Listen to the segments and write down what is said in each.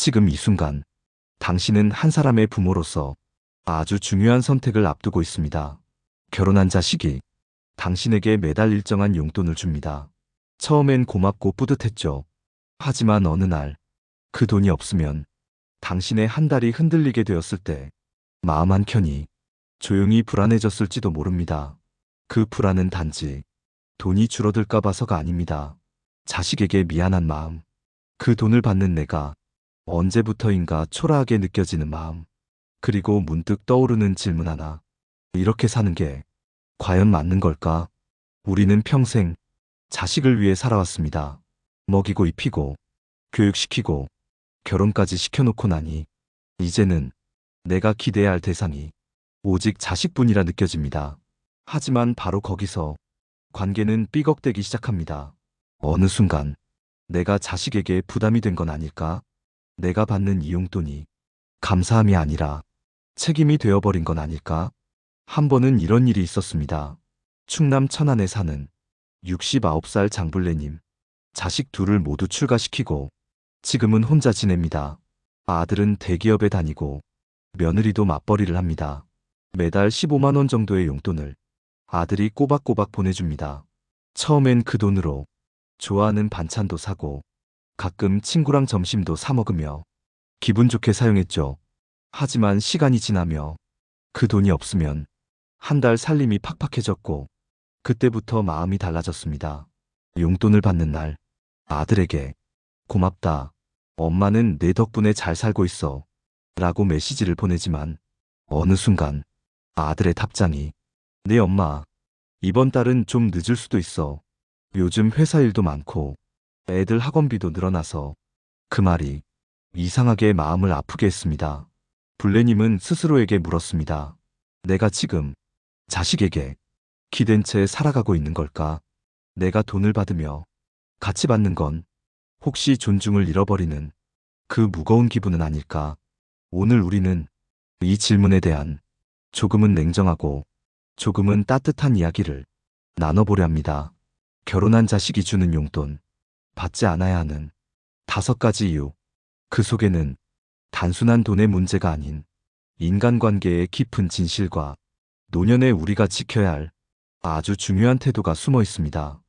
지금 이 순간 당신은 한 사람의 부모로서 아주 중요한 선택을 앞두고 있습니다. 결혼한 자식이 당신에게 매달 일정한 용돈을 줍니다. 처음엔 고맙고 뿌듯했죠. 하지만 어느 날 그 돈이 없으면 당신의 한 달이 흔들리게 되었을 때 마음 한켠이 조용히 불안해졌을지도 모릅니다. 그 불안은 단지 돈이 줄어들까 봐서가 아닙니다. 자식에게 미안한 마음, 그 돈을 받는 내가 언제부터인가 초라하게 느껴지는 마음, 그리고 문득 떠오르는 질문 하나. 이렇게 사는 게 과연 맞는 걸까? 우리는 평생 자식을 위해 살아왔습니다. 먹이고 입히고 교육시키고 결혼까지 시켜놓고 나니 이제는 내가 기대해야 할 대상이 오직 자식뿐이라 느껴집니다. 하지만 바로 거기서 관계는 삐걱대기 시작합니다. 어느 순간 내가 자식에게 부담이 된 건 아닐까? 내가 받는 이 용돈이 감사함이 아니라 책임이 되어버린 건 아닐까? 한 번은 이런 일이 있었습니다. 충남 천안에 사는 69살 장불래님. 자식 둘을 모두 출가시키고 지금은 혼자 지냅니다. 아들은 대기업에 다니고 며느리도 맞벌이를 합니다. 매달 15만 원 정도의 용돈을 아들이 꼬박꼬박 보내줍니다. 처음엔 그 돈으로 좋아하는 반찬도 사고 가끔 친구랑 점심도 사 먹으며 기분 좋게 사용했죠. 하지만 시간이 지나며 그 돈이 없으면 한 달 살림이 팍팍해졌고 그때부터 마음이 달라졌습니다. 용돈을 받는 날 아들에게 고맙다. 엄마는 내 덕분에 잘 살고 있어. 라고 메시지를 보내지만 어느 순간 아들의 답장이 네 엄마, 이번 달은 좀 늦을 수도 있어. 요즘 회사 일도 많고 애들 학원비도 늘어나서 그 말이 이상하게 마음을 아프게 했습니다. 불래님은 스스로에게 물었습니다. 내가 지금 자식에게 기댄 채 살아가고 있는 걸까? 내가 돈을 받으며 같이 받는 건 혹시 존중을 잃어버리는 그 무거운 기분은 아닐까? 오늘 우리는 이 질문에 대한 조금은 냉정하고 조금은 따뜻한 이야기를 나눠보려 합니다. 결혼한 자식이 주는 용돈, 받지 않아야 하는 5가지 이유. 그 속에는 단순한 돈의 문제가 아닌 인간관계의 깊은 진실과 노년에 우리가 지켜야 할 아주 중요한 태도가 숨어 있습니다.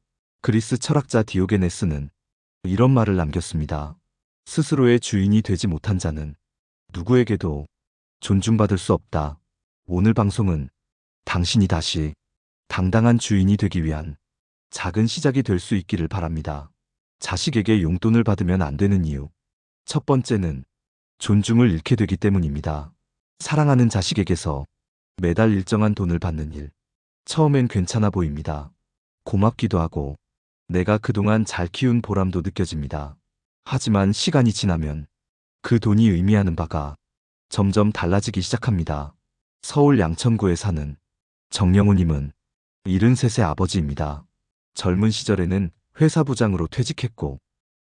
그리스 철학자 디오게네스는 이런 말을 남겼습니다. 스스로의 주인이 되지 못한 자는 누구에게도 존중받을 수 없다. 오늘 방송은 당신이 다시 당당한 주인이 되기 위한 작은 시작이 될 수 있기를 바랍니다. 자식에게 용돈을 받으면 안 되는 이유. 첫 번째는 존중을 잃게 되기 때문입니다. 사랑하는 자식에게서 매달 일정한 돈을 받는 일. 처음엔 괜찮아 보입니다. 고맙기도 하고 내가 그동안 잘 키운 보람도 느껴집니다. 하지만 시간이 지나면 그 돈이 의미하는 바가 점점 달라지기 시작합니다. 서울 양천구에 사는 정영우님은 73세 아버지입니다. 젊은 시절에는 회사 부장으로 퇴직했고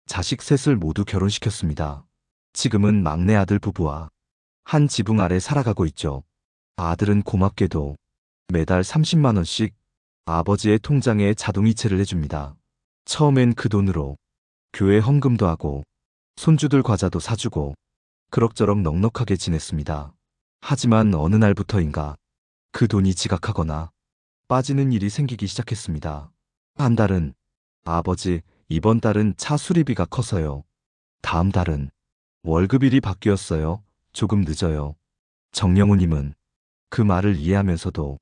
자식 셋을 모두 결혼시켰습니다. 지금은 막내 아들 부부와 한 지붕 아래 살아가고 있죠. 아들은 고맙게도 매달 30만 원씩 아버지의 통장에 자동이체를 해줍니다. 처음엔 그 돈으로 교회 헌금도 하고 손주들 과자도 사주고 그럭저럭 넉넉하게 지냈습니다. 하지만 어느 날부터인가 그 돈이 지각하거나 빠지는 일이 생기기 시작했습니다. 한 달은 아버지, 이번 달은 차 수리비가 커서요. 다음 달은 월급일이 바뀌었어요. 조금 늦어요. 정영우님은 그 말을 이해하면서도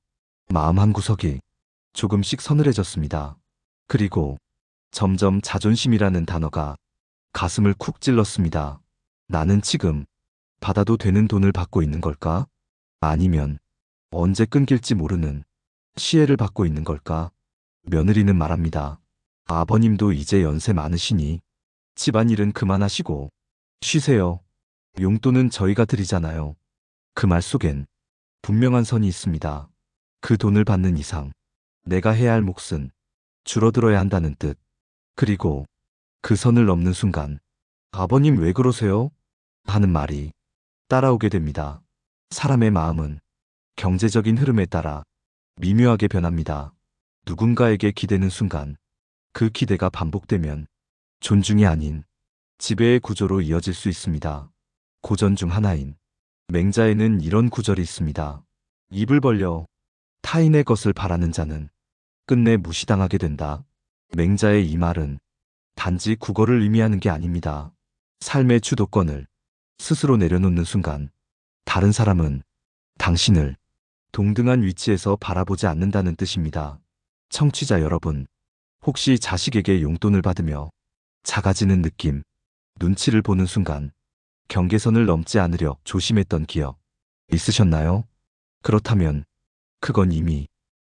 마음 한구석이 조금씩 서늘해졌습니다. 그리고 점점 자존심이라는 단어가 가슴을 쿡 찔렀습니다. 나는 지금 받아도 되는 돈을 받고 있는 걸까? 아니면 언제 끊길지 모르는 시혜를 받고 있는 걸까? 며느리는 말합니다. 아버님도 이제 연세 많으시니 집안일은 그만하시고 쉬세요. 용돈은 저희가 드리잖아요. 그 말 속엔 분명한 선이 있습니다. 그 돈을 받는 이상 내가 해야 할 몫은 줄어들어야 한다는 뜻. 그리고 그 선을 넘는 순간 아버님 왜 그러세요? 하는 말이 따라오게 됩니다. 사람의 마음은 경제적인 흐름에 따라 미묘하게 변합니다. 누군가에게 기대는 순간 그 기대가 반복되면 존중이 아닌 지배의 구조로 이어질 수 있습니다. 고전 중 하나인 맹자에는 이런 구절이 있습니다. 입을 벌려 타인의 것을 바라는 자는 끝내 무시당하게 된다. 맹자의 이 말은 단지 국어를 의미하는 게 아닙니다. 삶의 주도권을 스스로 내려놓는 순간 다른 사람은 당신을 동등한 위치에서 바라보지 않는다는 뜻입니다. 청취자 여러분, 혹시 자식에게 용돈을 받으며 작아지는 느낌, 눈치를 보는 순간 경계선을 넘지 않으려 조심했던 기억 있으셨나요? 그렇다면 그건 이미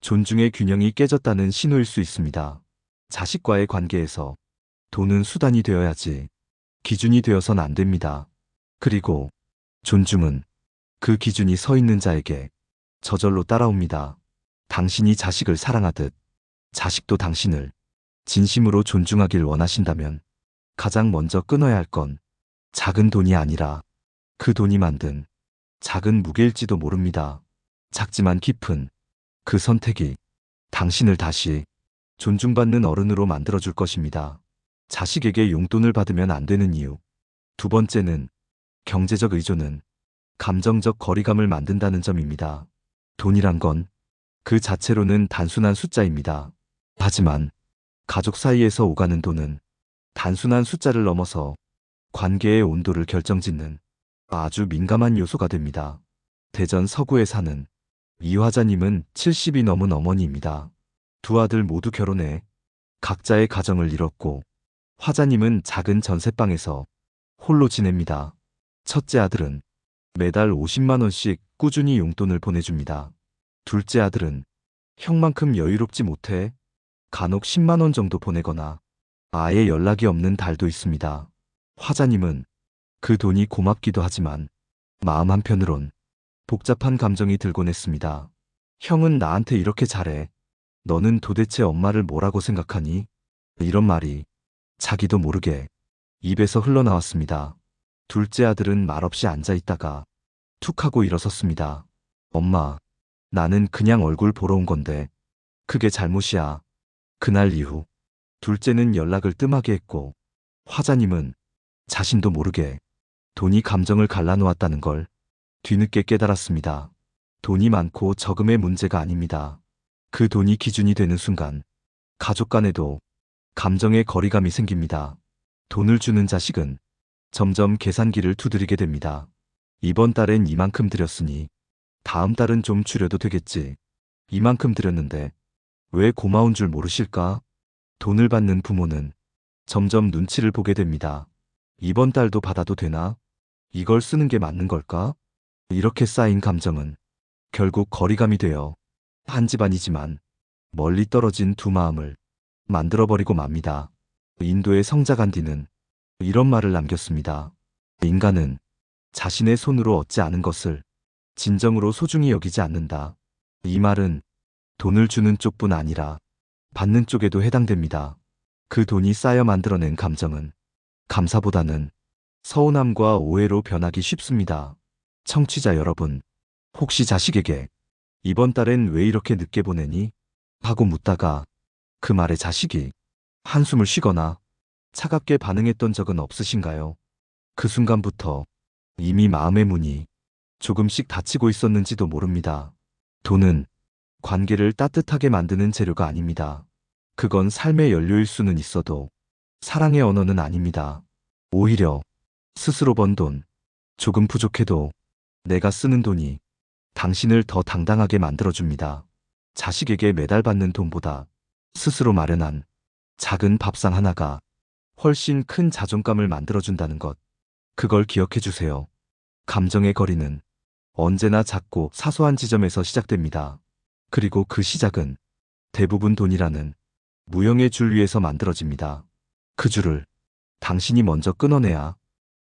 존중의 균형이 깨졌다는 신호일 수 있습니다. 자식과의 관계에서 돈은 수단이 되어야지 기준이 되어선 안 됩니다. 그리고 존중은 그 기준이 서 있는 자에게 저절로 따라옵니다. 당신이 자식을 사랑하듯 자식도 당신을 진심으로 존중하길 원하신다면 가장 먼저 끊어야 할 건 작은 돈이 아니라 그 돈이 만든 작은 무게일지도 모릅니다. 작지만 깊은 그 선택이 당신을 다시 존중받는 어른으로 만들어줄 것입니다. 자식에게 용돈을 받으면 안 되는 이유. 두 번째는 경제적 의존은 감정적 거리감을 만든다는 점입니다. 돈이란 건 그 자체로는 단순한 숫자입니다. 하지만 가족 사이에서 오가는 돈은 단순한 숫자를 넘어서 관계의 온도를 결정짓는 아주 민감한 요소가 됩니다. 대전 서구에 사는 이화자님은 70이 넘은 어머니입니다. 두 아들 모두 결혼해 각자의 가정을 이뤘고 화자님은 작은 전셋방에서 홀로 지냅니다. 첫째 아들은 매달 50만 원씩 꾸준히 용돈을 보내줍니다. 둘째 아들은 형만큼 여유롭지 못해 간혹 10만 원 정도 보내거나 아예 연락이 없는 달도 있습니다. 화자님은 그 돈이 고맙기도 하지만 마음 한편으론 복잡한 감정이 들곤 했습니다. 형은 나한테 이렇게 잘해. 너는 도대체 엄마를 뭐라고 생각하니? 이런 말이 자기도 모르게 입에서 흘러나왔습니다. 둘째 아들은 말없이 앉아있다가 툭 하고 일어섰습니다. 엄마, 나는 그냥 얼굴 보러 온 건데 그게 잘못이야. 그날 이후 둘째는 연락을 뜸하게 했고 화자님은 자신도 모르게 돈이 감정을 갈라놓았다는 걸 뒤늦게 깨달았습니다. 돈이 많고 적음의 문제가 아닙니다. 그 돈이 기준이 되는 순간 가족 간에도 감정의 거리감이 생깁니다. 돈을 주는 자식은 점점 계산기를 두드리게 됩니다. 이번 달엔 이만큼 드렸으니 다음 달은 좀 줄여도 되겠지. 이만큼 드렸는데 왜 고마운 줄 모르실까? 돈을 받는 부모는 점점 눈치를 보게 됩니다. 이번 달도 받아도 되나? 이걸 쓰는 게 맞는 걸까? 이렇게 쌓인 감정은 결국 거리감이 되어 한 집안이지만 멀리 떨어진 두 마음을 만들어버리고 맙니다. 인도의 성자 간디는 이런 말을 남겼습니다. 인간은 자신의 손으로 얻지 않은 것을 진정으로 소중히 여기지 않는다. 이 말은 돈을 주는 쪽뿐 아니라 받는 쪽에도 해당됩니다. 그 돈이 쌓여 만들어낸 감정은 감사보다는 서운함과 오해로 변하기 쉽습니다. 청취자 여러분, 혹시 자식에게 이번 달엔 왜 이렇게 늦게 보내니? 하고 묻다가 그 말에 자식이 한숨을 쉬거나 차갑게 반응했던 적은 없으신가요? 그 순간부터 이미 마음의 문이 조금씩 닫히고 있었는지도 모릅니다. 돈은 관계를 따뜻하게 만드는 재료가 아닙니다. 그건 삶의 연료일 수는 있어도 사랑의 언어는 아닙니다. 오히려 스스로 번 돈, 조금 부족해도 내가 쓰는 돈이 당신을 더 당당하게 만들어줍니다. 자식에게 매달 받는 돈보다 스스로 마련한 작은 밥상 하나가 훨씬 큰 자존감을 만들어준다는 것. 그걸 기억해 주세요. 감정의 거리는 언제나 작고 사소한 지점에서 시작됩니다. 그리고 그 시작은 대부분 돈이라는 무형의 줄 위에서 만들어집니다. 그 줄을 당신이 먼저 끊어내야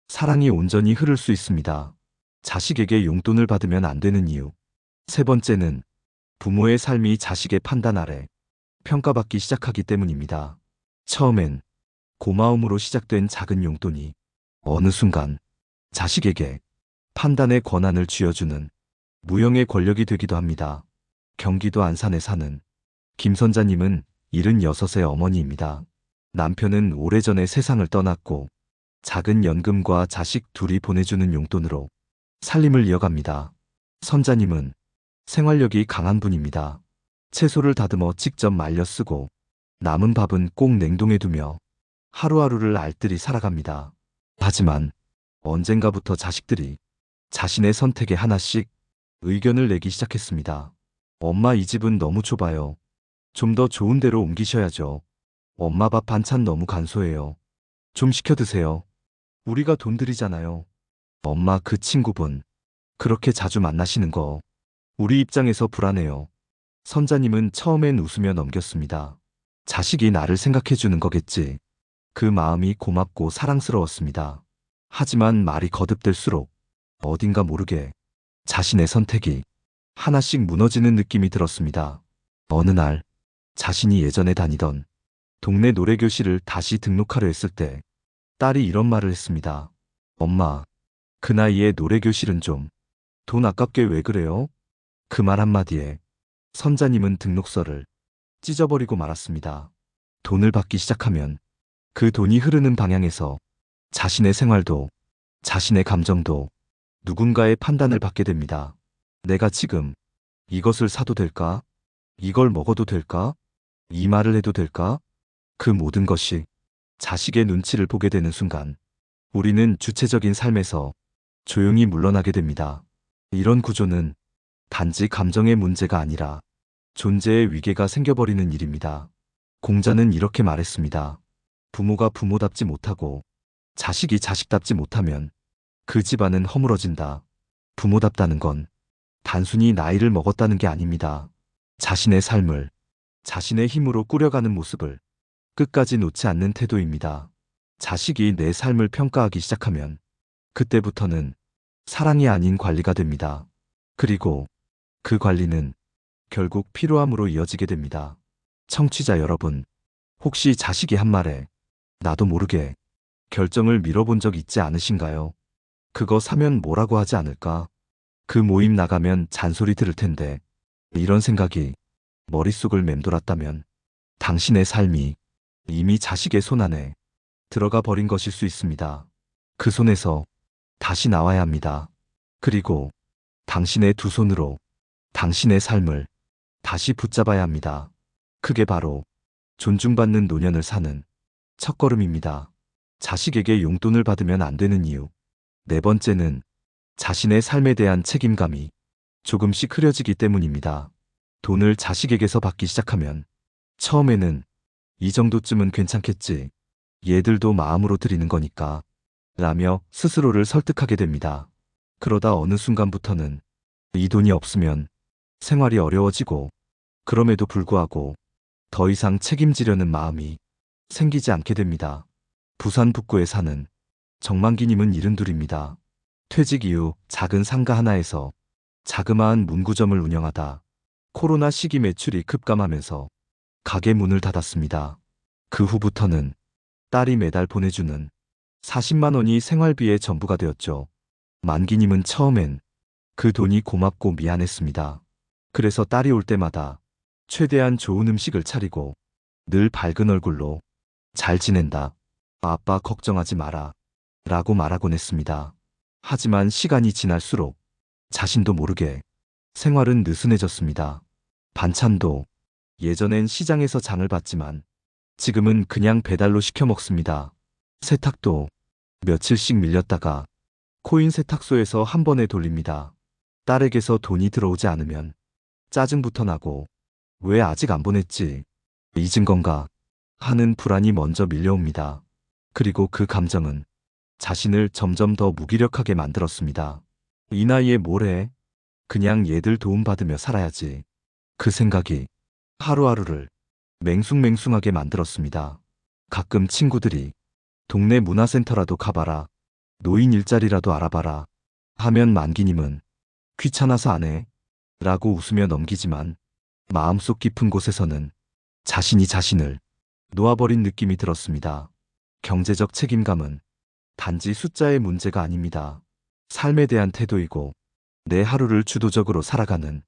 사랑이 온전히 흐를 수 있습니다. 자식에게 용돈을 받으면 안 되는 이유. 세 번째는 부모의 삶이 자식의 판단 아래 평가받기 시작하기 때문입니다. 처음엔 고마움으로 시작된 작은 용돈이 어느 순간 자식에게 판단의 권한을 쥐어주는 무형의 권력이 되기도 합니다. 경기도 안산에 사는 김선자님은 76의 어머니입니다. 남편은 오래전에 세상을 떠났고 작은 연금과 자식 둘이 보내주는 용돈으로 살림을 이어갑니다. 선자님은 생활력이 강한 분입니다. 채소를 다듬어 직접 말려 쓰고 남은 밥은 꼭 냉동해 두며 하루하루를 알뜰히 살아갑니다. 하지만 언젠가부터 자식들이 자신의 선택에 하나씩 의견을 내기 시작했습니다. 엄마, 이 집은 너무 좁아요. 좀 더 좋은 데로 옮기셔야죠. 엄마, 밥 반찬 너무 간소해요. 좀 시켜 드세요. 우리가 돈 들이잖아요. 엄마, 그 친구분 그렇게 자주 만나시는 거 우리 입장에서 불안해요. 선자님은 처음엔 웃으며 넘겼습니다. 자식이 나를 생각해 주는 거겠지. 그 마음이 고맙고 사랑스러웠습니다. 하지만 말이 거듭될수록 어딘가 모르게 자신의 선택이 하나씩 무너지는 느낌이 들었습니다. 어느 날 자신이 예전에 다니던 동네 노래교실을 다시 등록하려 했을 때 딸이 이런 말을 했습니다. 엄마, 그 나이에 노래교실은 좀 돈 아깝게 왜 그래요? 그 말 한마디에 선자님은 등록서를 찢어버리고 말았습니다. 돈을 받기 시작하면 그 돈이 흐르는 방향에서 자신의 생활도 자신의 감정도 누군가의 판단을 받게 됩니다. 내가 지금 이것을 사도 될까? 이걸 먹어도 될까? 이 말을 해도 될까? 그 모든 것이 자식의 눈치를 보게 되는 순간 우리는 주체적인 삶에서 조용히 물러나게 됩니다. 이런 구조는 단지 감정의 문제가 아니라 존재의 위계가 생겨버리는 일입니다. 공자는 이렇게 말했습니다. 부모가 부모답지 못하고 자식이 자식답지 못하면 그 집안은 허물어진다. 부모답다는 건 단순히 나이를 먹었다는 게 아닙니다. 자신의 삶을 자신의 힘으로 꾸려가는 모습을 끝까지 놓지 않는 태도입니다. 자식이 내 삶을 평가하기 시작하면 그때부터는 사랑이 아닌 관리가 됩니다. 그리고 그 관리는 결국 피로함으로 이어지게 됩니다. 청취자 여러분, 혹시 자식이 한 말에 나도 모르게 결정을 미뤄본 적 있지 않으신가요? 그거 사면 뭐라고 하지 않을까? 그 모임 나가면 잔소리 들을 텐데, 이런 생각이 머릿속을 맴돌았다면 당신의 삶이 이미 자식의 손 안에 들어가 버린 것일 수 있습니다. 그 손에서 다시 나와야 합니다. 그리고 당신의 두 손으로 당신의 삶을 다시 붙잡아야 합니다. 그게 바로 존중받는 노년을 사는 첫걸음입니다. 자식에게 용돈을 받으면 안 되는 이유. 네 번째는 자신의 삶에 대한 책임감이 조금씩 흐려지기 때문입니다. 돈을 자식에게서 받기 시작하면 처음에는 이 정도쯤은 괜찮겠지. 얘들도 마음으로 드리는 거니까. 라며 스스로를 설득하게 됩니다. 그러다 어느 순간부터는 이 돈이 없으면 생활이 어려워지고 그럼에도 불구하고 더 이상 책임지려는 마음이 생기지 않게 됩니다. 부산 북구에 사는 정만기님은 72입니다. 퇴직 이후 작은 상가 하나에서 자그마한 문구점을 운영하다 코로나 시기 매출이 급감하면서 가게 문을 닫았습니다. 그 후부터는 딸이 매달 보내주는 40만 원이 생활비의 전부가 되었죠. 만기님은 처음엔 그 돈이 고맙고 미안했습니다. 그래서 딸이 올 때마다 최대한 좋은 음식을 차리고 늘 밝은 얼굴로 잘 지낸다. 아빠 걱정하지 마라. 라고 말하곤 했습니다. 하지만 시간이 지날수록 자신도 모르게 생활은 느슨해졌습니다. 반찬도 예전엔 시장에서 장을 봤지만 지금은 그냥 배달로 시켜 먹습니다. 세탁도 며칠씩 밀렸다가 코인 세탁소에서 한 번에 돌립니다. 딸에게서 돈이 들어오지 않으면 짜증부터 나고 왜 아직 안 보냈지? 잊은 건가? 하는 불안이 먼저 밀려옵니다. 그리고 그 감정은 자신을 점점 더 무기력하게 만들었습니다. 이 나이에 뭘 해? 그냥 얘들 도움받으며 살아야지. 그 생각이 하루하루를 맹숭맹숭하게 만들었습니다. 가끔 친구들이 동네 문화센터라도 가봐라. 노인 일자리라도 알아봐라. 하면 만기님은 귀찮아서 안 해. 라고 웃으며 넘기지만 마음속 깊은 곳에서는 자신이 자신을 놓아버린 느낌이 들었습니다. 경제적 책임감은 단지 숫자의 문제가 아닙니다. 삶에 대한 태도이고 내 하루를 주도적으로 살아가는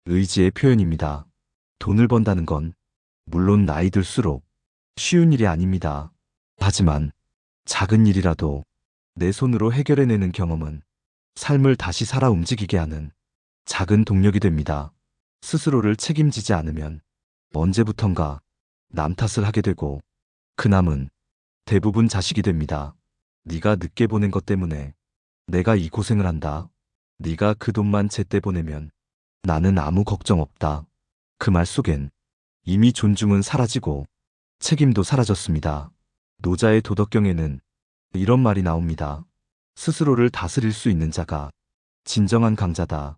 의지의 표현입니다. 돈을 번다는 건 물론 나이 들수록 쉬운 일이 아닙니다. 하지만 작은 일이라도 내 손으로 해결해내는 경험은 삶을 다시 살아 움직이게 하는 작은 동력이 됩니다. 스스로를 책임지지 않으면 언제부턴가 남 탓을 하게 되고 그 남은 대부분 자식이 됩니다. 네가 늦게 보낸 것 때문에 내가 이 고생을 한다. 네가 그 돈만 제때 보내면 나는 아무 걱정 없다. 그 말 속엔 이미 존중은 사라지고 책임도 사라졌습니다. 노자의 도덕경에는 이런 말이 나옵니다. 스스로를 다스릴 수 있는 자가 진정한 강자다.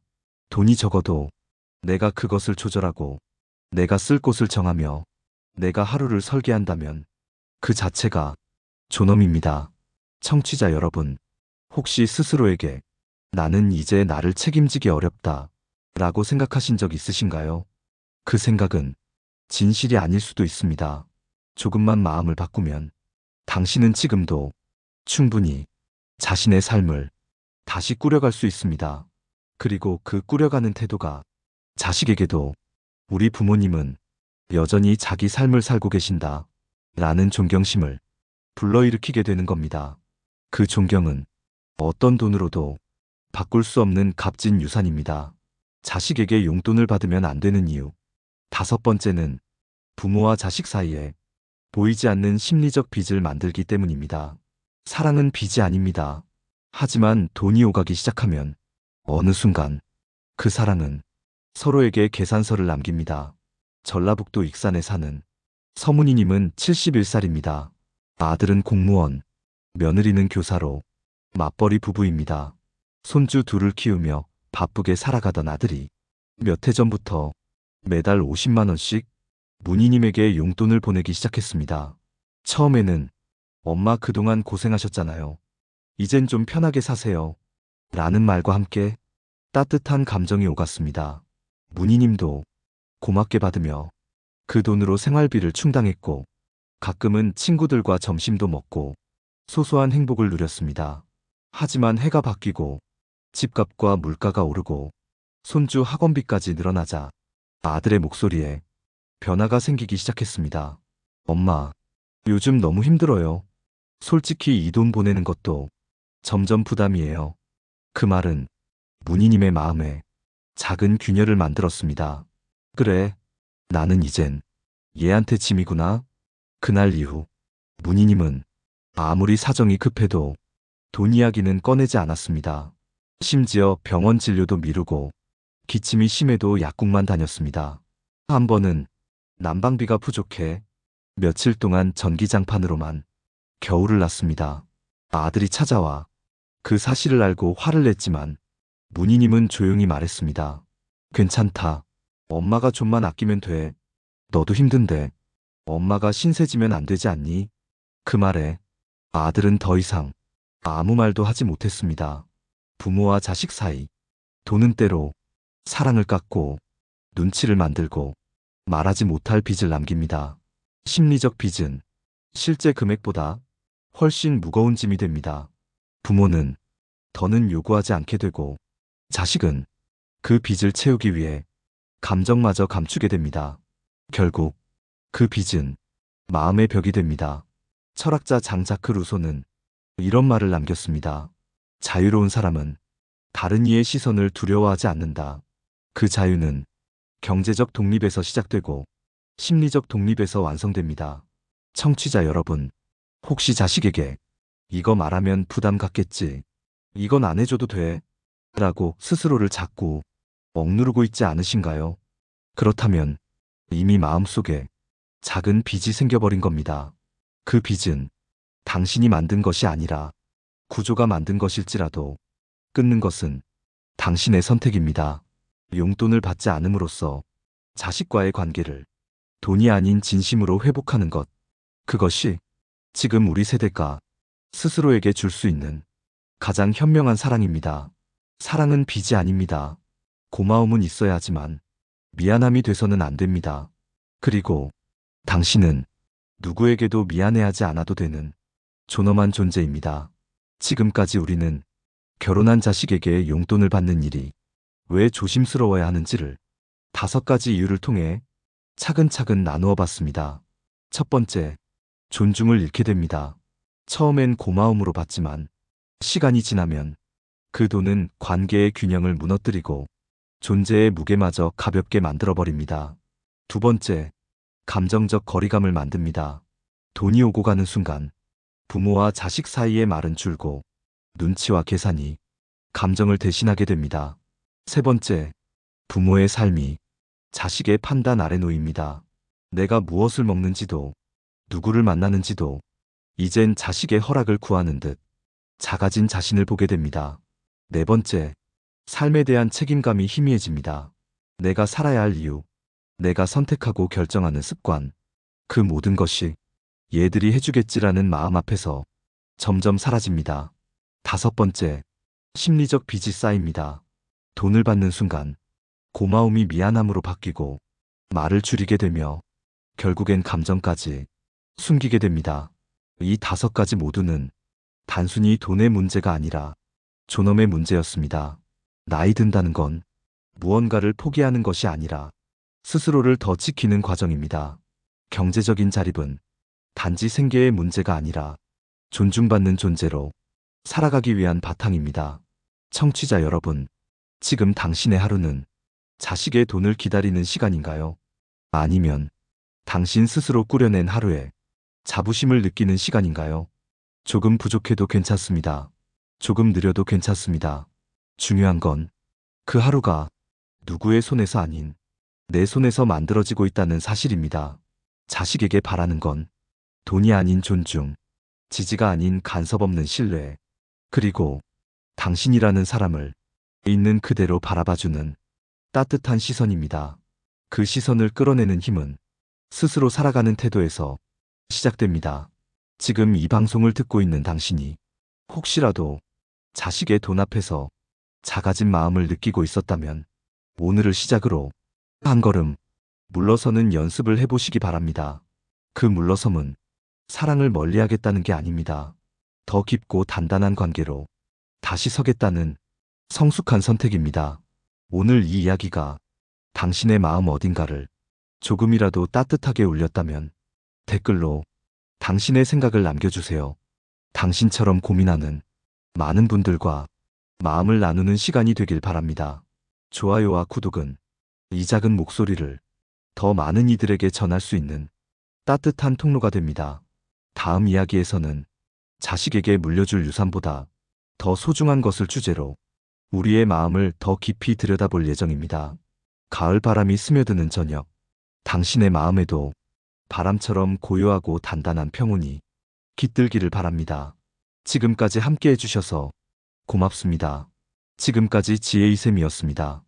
돈이 적어도 내가 그것을 조절하고 내가 쓸 곳을 정하며 내가 하루를 설계한다면 그 자체가 존엄입니다. 청취자 여러분, 혹시 스스로에게 나는 이제 나를 책임지기 어렵다 라고 생각하신 적 있으신가요? 그 생각은 진실이 아닐 수도 있습니다. 조금만 마음을 바꾸면 당신은 지금도 충분히 자신의 삶을 다시 꾸려갈 수 있습니다. 그리고 그 꾸려가는 태도가 자식에게도 우리 부모님은 여전히 자기 삶을 살고 계신다 라는 존경심을 불러일으키게 되는 겁니다. 그 존경은 어떤 돈으로도 바꿀 수 없는 값진 유산입니다. 자식에게 용돈을 받으면 안 되는 이유. 5번째는 부모와 자식 사이에 보이지 않는 심리적 빚을 만들기 때문입니다. 사랑은 빚이 아닙니다. 하지만 돈이 오가기 시작하면 어느 순간 그 사랑은 서로에게 계산서를 남깁니다. 전라북도 익산에 사는 서문희님은 71살입니다. 아들은 공무원, 며느리는 교사로 맞벌이 부부입니다. 손주 둘을 키우며 바쁘게 살아가던 아들이 몇 해 전부터 매달 50만 원씩 문희님에게 용돈을 보내기 시작했습니다. 처음에는 엄마 그동안 고생하셨잖아요. 이젠 좀 편하게 사세요. 라는 말과 함께 따뜻한 감정이 오갔습니다. 문희님도 고맙게 받으며 그 돈으로 생활비를 충당했고 가끔은 친구들과 점심도 먹고 소소한 행복을 누렸습니다. 하지만 해가 바뀌고 집값과 물가가 오르고 손주 학원비까지 늘어나자 아들의 목소리에 변화가 생기기 시작했습니다. 엄마, 요즘 너무 힘들어요. 솔직히 이 돈 보내는 것도 점점 부담이에요. 그 말은 문희님의 마음에 작은 균열을 만들었습니다. 그래, 나는 이젠 얘한테 짐이구나. 그날 이후 문희님은 아무리 사정이 급해도 돈 이야기는 꺼내지 않았습니다. 심지어 병원 진료도 미루고 기침이 심해도 약국만 다녔습니다. 한 번은 난방비가 부족해 며칠 동안 전기장판으로만 겨울을 났습니다. 아들이 찾아와 그 사실을 알고 화를 냈지만 문희님은 조용히 말했습니다. 괜찮다. 엄마가 좀만 아끼면 돼. 너도 힘든데 엄마가 신세지면 안 되지 않니? 그 말에 아들은 더 이상 아무 말도 하지 못했습니다. 부모와 자식 사이 돈은 때로 사랑을 깎고 눈치를 만들고 말하지 못할 빚을 남깁니다. 심리적 빚은 실제 금액보다 훨씬 무거운 짐이 됩니다. 부모는 더는 요구하지 않게 되고 자식은 그 빚을 채우기 위해 감정마저 감추게 됩니다. 결국 그 빚은 마음의 벽이 됩니다. 철학자 장자크 루소는 이런 말을 남겼습니다. 자유로운 사람은 다른 이의 시선을 두려워하지 않는다. 그 자유는 경제적 독립에서 시작되고 심리적 독립에서 완성됩니다. 청취자 여러분, 혹시 자식에게 이거 말하면 부담 갖겠지. 이건 안 해줘도 돼. 라고 스스로를 자꾸 억누르고 있지 않으신가요? 그렇다면 이미 마음속에 작은 빚이 생겨버린 겁니다. 그 빚은 당신이 만든 것이 아니라 구조가 만든 것일지라도 끊는 것은 당신의 선택입니다. 용돈을 받지 않음으로써 자식과의 관계를 돈이 아닌 진심으로 회복하는 것. 그것이 지금 우리 세대가 스스로에게 줄 수 있는 가장 현명한 사랑입니다. 사랑은 빚이 아닙니다. 고마움은 있어야 하지만 미안함이 돼서는 안 됩니다. 그리고 당신은 누구에게도 미안해하지 않아도 되는 존엄한 존재입니다. 지금까지 우리는 결혼한 자식에게 용돈을 받는 일이 왜 조심스러워야 하는지를 5가지 이유를 통해 차근차근 나누어 봤습니다. 첫 번째, 존중을 잃게 됩니다. 처음엔 고마움으로 받지만 시간이 지나면 그 돈은 관계의 균형을 무너뜨리고 존재의 무게마저 가볍게 만들어버립니다. 두 번째, 감정적 거리감을 만듭니다. 돈이 오고 가는 순간 부모와 자식 사이의 말은 줄고 눈치와 계산이 감정을 대신하게 됩니다. 세 번째, 부모의 삶이 자식의 판단 아래 놓입니다. 내가 무엇을 먹는지도 누구를 만나는지도 이젠 자식의 허락을 구하는 듯 작아진 자신을 보게 됩니다. 네 번째, 삶에 대한 책임감이 희미해집니다. 내가 살아야 할 이유, 내가 선택하고 결정하는 습관, 그 모든 것이 얘들이 해주겠지라는 마음 앞에서 점점 사라집니다. 다섯 번째, 심리적 빚이 쌓입니다. 돈을 받는 순간 고마움이 미안함으로 바뀌고 말을 줄이게 되며 결국엔 감정까지 숨기게 됩니다. 이 다섯 가지 모두는 단순히 돈의 문제가 아니라 존엄의 문제였습니다. 나이 든다는 건 무언가를 포기하는 것이 아니라 스스로를 더 지키는 과정입니다. 경제적인 자립은 단지 생계의 문제가 아니라 존중받는 존재로 살아가기 위한 바탕입니다. 청취자 여러분, 지금 당신의 하루는 자식의 돈을 기다리는 시간인가요? 아니면 당신 스스로 꾸려낸 하루에 자부심을 느끼는 시간인가요? 조금 부족해도 괜찮습니다. 조금 느려도 괜찮습니다. 중요한 건 그 하루가 누구의 손에서 아닌 내 손에서 만들어지고 있다는 사실입니다. 자식에게 바라는 건 돈이 아닌 존중, 지지가 아닌 간섭 없는 신뢰, 그리고 당신이라는 사람을 있는 그대로 바라봐주는 따뜻한 시선입니다. 그 시선을 끌어내는 힘은 스스로 살아가는 태도에서 시작됩니다. 지금 이 방송을 듣고 있는 당신이 혹시라도 자식의 돈 앞에서 작아진 마음을 느끼고 있었다면 오늘을 시작으로 한 걸음 물러서는 연습을 해보시기 바랍니다. 그 물러섬은 사랑을 멀리하겠다는 게 아닙니다. 더 깊고 단단한 관계로 다시 서겠다는 성숙한 선택입니다. 오늘 이 이야기가 당신의 마음 어딘가를 조금이라도 따뜻하게 울렸다면 댓글로 당신의 생각을 남겨주세요. 당신처럼 고민하는 많은 분들과 마음을 나누는 시간이 되길 바랍니다. 좋아요와 구독은 이 작은 목소리를 더 많은 이들에게 전할 수 있는 따뜻한 통로가 됩니다. 다음 이야기에서는 자식에게 물려줄 유산보다 더 소중한 것을 주제로 우리의 마음을 더 깊이 들여다볼 예정입니다. 가을 바람이 스며드는 저녁, 당신의 마음에도 바람처럼 고요하고 단단한 평온이 깃들기를 바랍니다. 지금까지 함께 해주셔서 고맙습니다. 지금까지 지혜이쌤이었습니다.